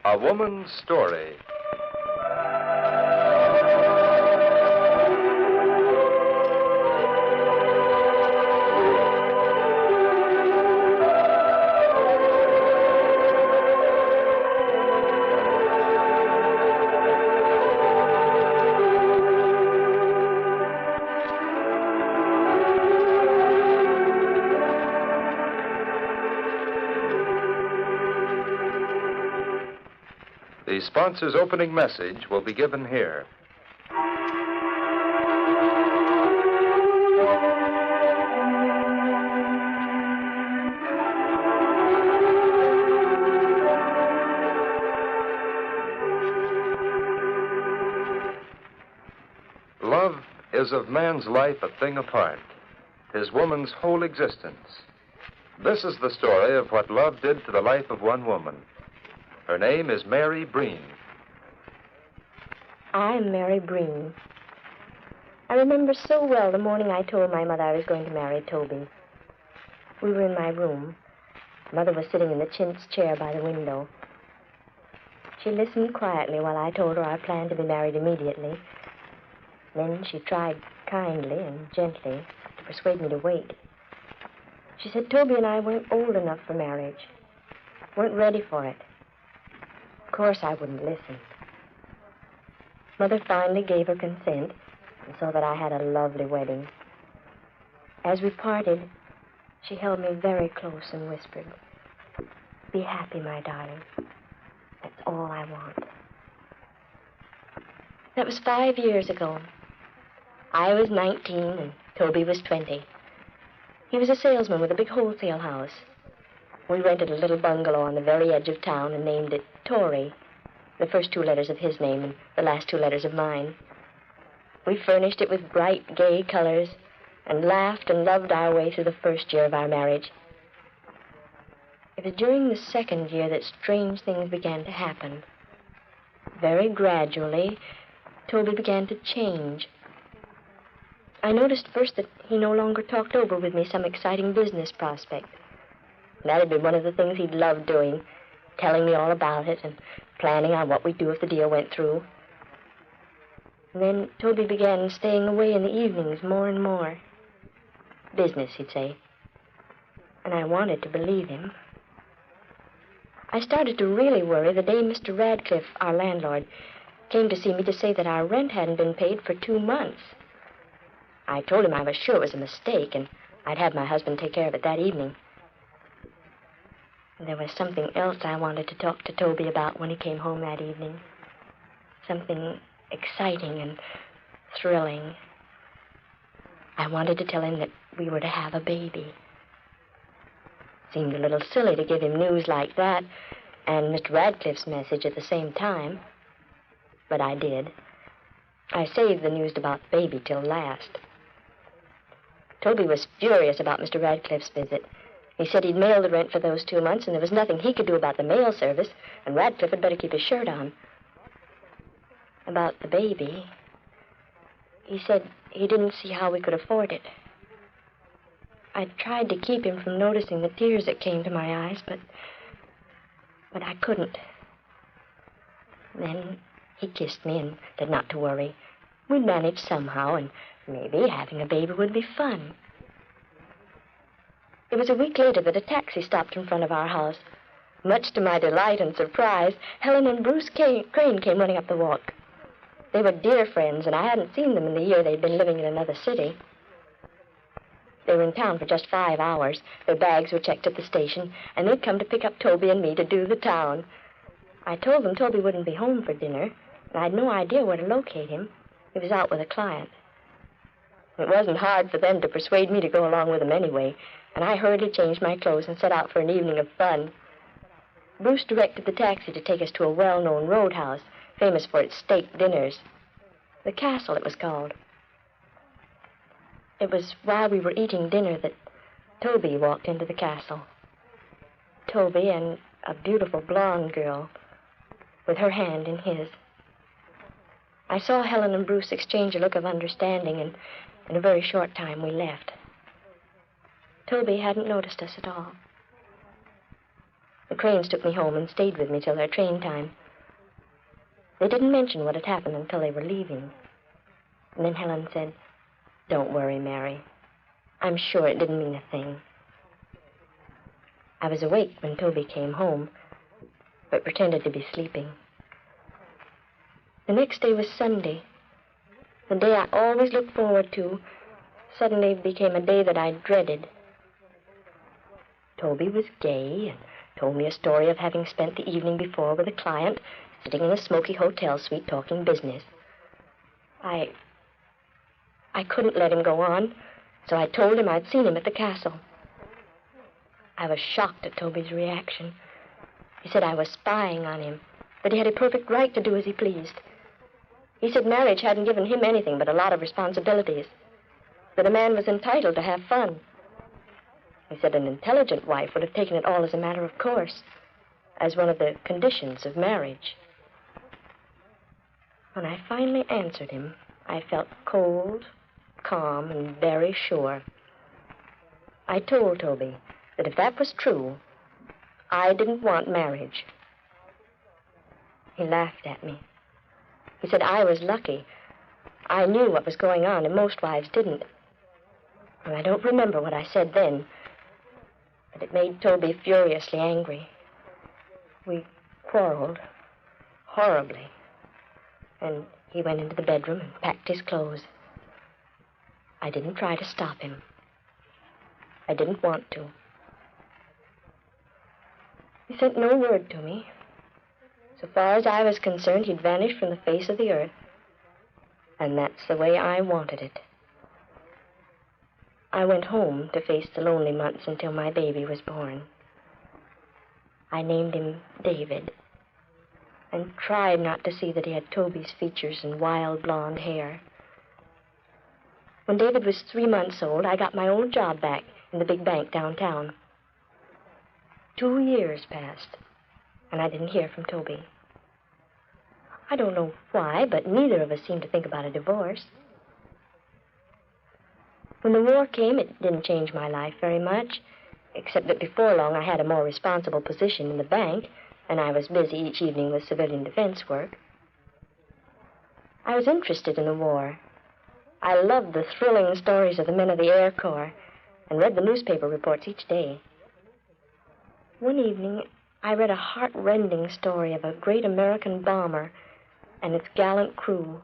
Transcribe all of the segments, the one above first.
A Woman's Story. The sponsor's opening message will be given here. Love is of man's life a thing apart, 'tis woman's whole existence. This is the story of what love did to the life of one woman. Her name is Mary Breen. I'm Mary Breen. I remember so well the morning I told my mother I was going to marry Toby. We were in my room. Mother was sitting in the chintz chair by the window. She listened quietly while I told her I planned to be married immediately. Then she tried kindly and gently to persuade me to wait. She said Toby and I weren't old enough for marriage, weren't ready for it. Of course, I wouldn't listen. Mother finally gave her consent and saw that I had a lovely wedding. As we parted, she held me very close and whispered, "Be happy, my darling. That's all I want." That was 5 years ago. I was 19 and Toby was 20. He was a salesman with a big wholesale house. We rented a little bungalow on the very edge of town and named it Tory, the first 2 letters of his name and the last 2 letters of mine. We furnished it with bright, gay colors and laughed and loved our way through the first year of our marriage. It was during the second year that strange things began to happen. Very gradually, Toby began to change. I noticed first that he no longer talked over with me some exciting business prospect. That had been one of the things he'd loved doing, telling me all about it and planning on what we'd do if the deal went through. And then Toby began staying away in the evenings more and more. Business, he'd say. And I wanted to believe him. I started to really worry the day Mr. Radcliffe, our landlord, came to see me to say that our rent hadn't been paid for 2 months. I told him I was sure it was a mistake and I'd have my husband take care of it that evening. There was something else I wanted to talk to Toby about when he came home that evening. Something exciting and thrilling. I wanted to tell him that we were to have a baby. Seemed a little silly to give him news like that and Mr. Radcliffe's message at the same time. But I did. I saved the news about the baby till last. Toby was furious about Mr. Radcliffe's visit. He said he'd mailed the rent for those 2 months, and there was nothing he could do about the mail service, and Radcliffe had better keep his shirt on. About the baby, he said he didn't see how we could afford it. I tried to keep him from noticing the tears that came to my eyes, but I couldn't. Then he kissed me and said not to worry. We'd manage somehow, and maybe having a baby would be fun. It was a week later that a taxi stopped in front of our house. Much to my delight and surprise, Helen and Bruce Crane came running up the walk. They were dear friends, and I hadn't seen them in the year they'd been living in another city. They were in town for just 5 hours. Their bags were checked at the station, and they'd come to pick up Toby and me to do the town. I told them Toby wouldn't be home for dinner, and I'd no idea where to locate him. He was out with a client. It wasn't hard for them to persuade me to go along with them anyway, and I hurriedly changed my clothes and set out for an evening of fun. Bruce directed the taxi to take us to a well-known roadhouse, famous for its steak dinners. The Castle, it was called. It was while we were eating dinner that Toby walked into the castle. Toby and a beautiful blonde girl with her hand in his. I saw Helen and Bruce exchange a look of understanding, and in a very short time we left. Toby hadn't noticed us at all. The Cranes took me home and stayed with me till their train time. They didn't mention what had happened until they were leaving. And then Helen said, "Don't worry, Mary. I'm sure it didn't mean a thing." I was awake when Toby came home, but pretended to be sleeping. The next day was Sunday. The day I always looked forward to suddenly became a day that I dreaded. Toby was gay and told me a story of having spent the evening before with a client sitting in a smoky hotel suite talking business. I couldn't let him go on, so I told him I'd seen him at the castle. I was shocked at Toby's reaction. He said I was spying on him, that he had a perfect right to do as he pleased. He said marriage hadn't given him anything but a lot of responsibilities, that a man was entitled to have fun. He said an intelligent wife would have taken it all as a matter of course, as one of the conditions of marriage. When I finally answered him, I felt cold, calm, and very sure. I told Toby that if that was true, I didn't want marriage. He laughed at me. He said I was lucky. I knew what was going on, and most wives didn't. And I don't remember what I said then, but it made Toby furiously angry. We quarreled horribly, and he went into the bedroom and packed his clothes. I didn't try to stop him. I didn't want to. He sent no word to me. So far as I was concerned, he'd vanished from the face of the earth. And that's the way I wanted it. I went home to face the lonely months until my baby was born. I named him David, and tried not to see that he had Toby's features and wild blonde hair. When David was 3 months old, I got my old job back in the big bank downtown. 2 years passed, and I didn't hear from Toby. I don't know why, but neither of us seemed to think about a divorce. When the war came, it didn't change my life very much, except that before long I had a more responsible position in the bank, and I was busy each evening with civilian defense work. I was interested in the war. I loved the thrilling stories of the men of the Air Corps, and read the newspaper reports each day. One evening, I read a heart-rending story of a great American bomber and its gallant crew.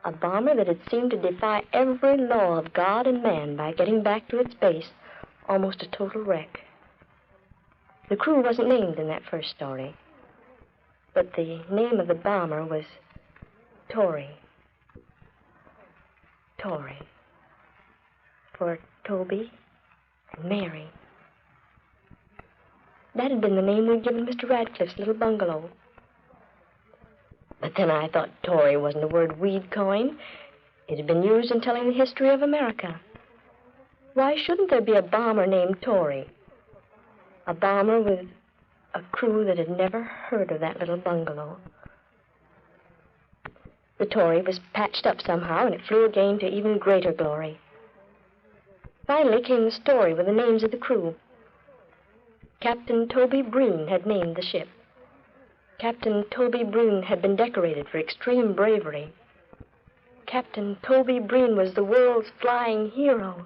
A bomber that had seemed to defy every law of God and man by getting back to its base, almost a total wreck. The crew wasn't named in that first story, but the name of the bomber was Tory. Tory. For Toby and Mary. That had been the name we'd given Mr. Radcliffe's little bungalow. But then I thought Tory wasn't a word we'd coined. It had been used in telling the history of America. Why shouldn't there be a bomber named Tory? A bomber with a crew that had never heard of that little bungalow. The Tory was patched up somehow, and it flew again to even greater glory. Finally came the story with the names of the crew. Captain Toby Breen had named the ship. Captain Toby Breen had been decorated for extreme bravery. Captain Toby Breen was the world's flying hero.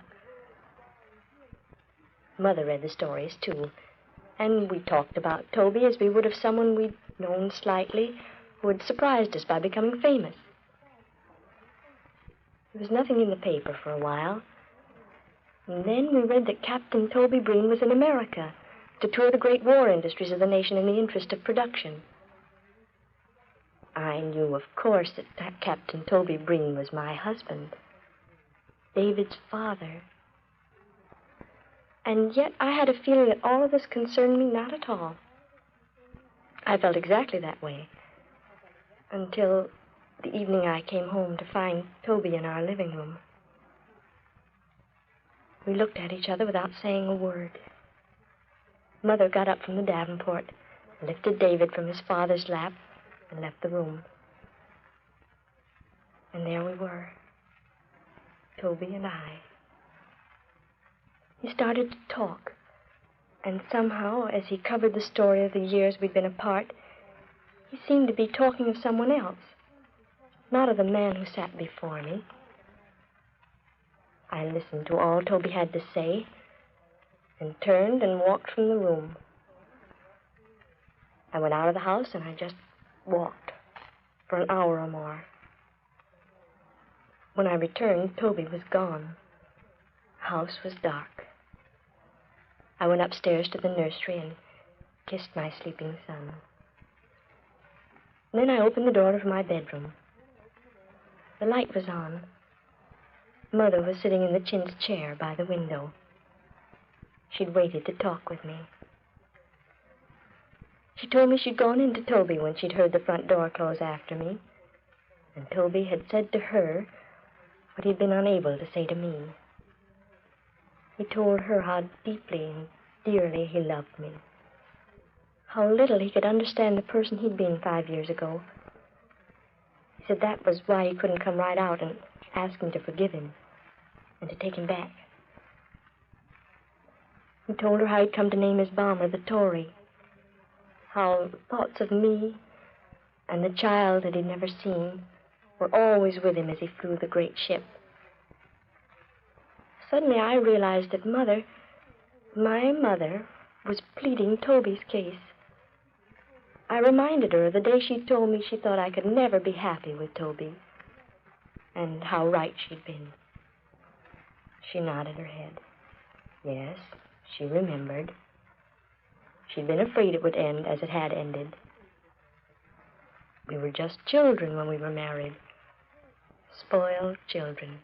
Mother read the stories, too, and we talked about Toby as we would of someone we'd known slightly who had surprised us by becoming famous. There was nothing in the paper for a while, and then we read that Captain Toby Breen was in America to tour the great war industries of the nation in the interest of production. I knew, of course, that Captain Toby Breen was my husband, David's father. And yet I had a feeling that all of this concerned me not at all. I felt exactly that way until the evening I came home to find Toby in our living room. We looked at each other without saying a word. Mother got up from the davenport, lifted David from his father's lap, and left the room. And there we were, Toby and I. He started to talk, And somehow, as he covered the story of the years we'd been apart, he seemed to be talking of someone else, not of the man who sat before me. I listened to all Toby had to say and turned and walked from the room. I went out of the house and I just walked for an hour or more. When I returned, Toby was gone. The house was dark. I went upstairs to the nursery and kissed my sleeping son. Then I opened the door of my bedroom. The light was on. Mother was sitting in the chintz chair by the window. She'd waited to talk with me. She told me she'd gone into Toby when she'd heard the front door close after me, and Toby had said to her what he'd been unable to say to me. He told her how deeply and dearly he loved me, how little he could understand the person he'd been 5 years ago. He said that was why he couldn't come right out and ask me to forgive him and to take him back. He told her how he'd come to name his bomber the Tory, how thoughts of me and the child that he'd never seen were always with him as he flew the great ship. Suddenly I realized that my mother, was pleading Toby's case. I reminded her of the day she told me she thought I could never be happy with Toby, and how right she'd been. She nodded her head. Yes, she remembered. She'd been afraid it would end as it had ended. We were just children when we were married. Spoiled children.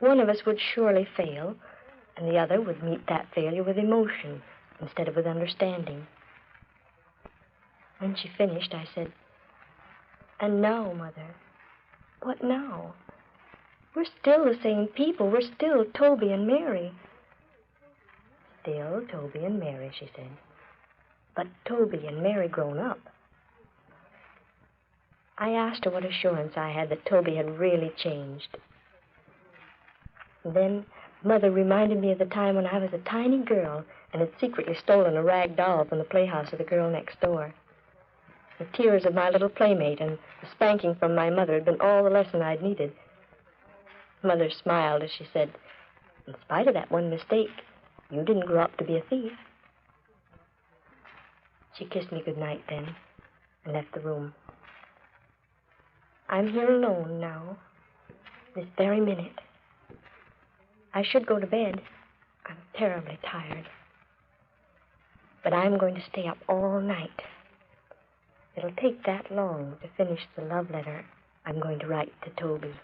One of us would surely fail, and the other would meet that failure with emotion instead of with understanding. When she finished, I said, "And now, Mother, what now? We're still the same people. We're still Toby and Mary." "Still Toby and Mary," she said. "But Toby and Mary grown up." I asked her what assurance I had that Toby had really changed. And then Mother reminded me of the time when I was a tiny girl and had secretly stolen a rag doll from the playhouse of the girl next door. The tears of my little playmate and the spanking from my mother had been all the lesson I'd needed. Mother smiled as she said, "In spite of that one mistake, you didn't grow up to be a thief." She kissed me goodnight then and left the room. I'm here alone now, this very minute. I should go to bed. I'm terribly tired. But I'm going to stay up all night. It'll take that long to finish the love letter I'm going to write to Toby.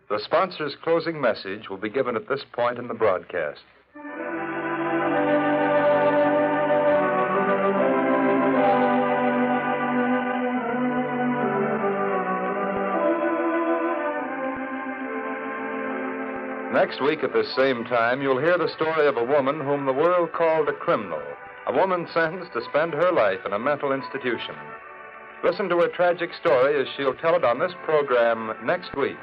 The sponsor's closing message will be given at this point in the broadcast. Next week at this same time, you'll hear the story of a woman whom the world called a criminal, a woman sentenced to spend her life in a mental institution. Listen to her tragic story as she'll tell it on this program next week.